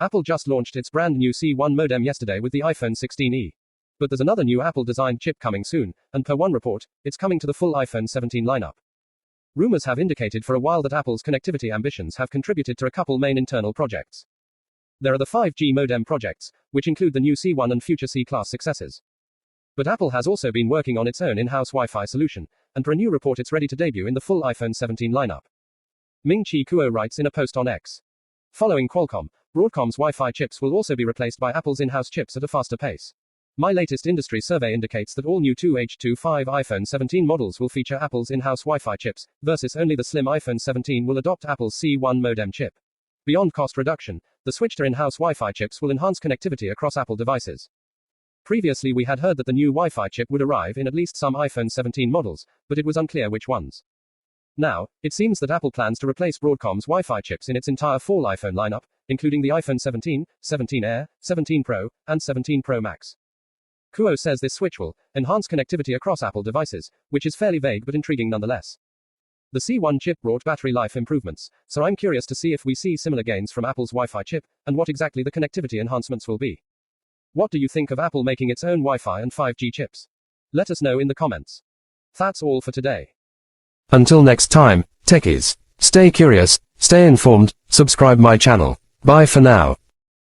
Apple just launched its brand new C1 modem yesterday with the iPhone 16e. But there's another new Apple-designed chip coming soon, and per one report, it's coming to the full iPhone 17 lineup. Rumors have indicated for a while that Apple's connectivity ambitions have contributed to a couple main internal projects. There are the 5G modem projects, which include the new C1 and future C-class successors. But Apple has also been working on its own in-house Wi-Fi solution, and per a new report it's ready to debut in the full iPhone 17 lineup. Ming-Chi Kuo writes in a post on X. Following Qualcomm, Broadcom's Wi-Fi chips will also be replaced by Apple's in-house chips at a faster pace. My latest industry survey indicates that all new 2H25 iPhone 17 models will feature Apple's in-house Wi-Fi chips, versus only the slim iPhone 17 will adopt Apple's C1 modem chip. Beyond cost reduction, the switch to in-house Wi-Fi chips will enhance connectivity across Apple devices. Previously we had heard that the new Wi-Fi chip would arrive in at least some iPhone 17 models, but it was unclear which ones. Now, it seems that Apple plans to replace Broadcom's Wi-Fi chips in its entire fall iPhone lineup, including the iPhone 17, 17 Air, 17 Pro, and 17 Pro Max. Kuo says this switch will enhance connectivity across Apple devices, which is fairly vague but intriguing nonetheless. The C1 chip brought battery life improvements, so I'm curious to see if we see similar gains from Apple's Wi-Fi chip, and what exactly the connectivity enhancements will be. What do you think of Apple making its own Wi-Fi and 5G chips? Let us know in the comments. That's all for today. Until next time, techies, stay curious, stay informed, subscribe my channel. Bye for now.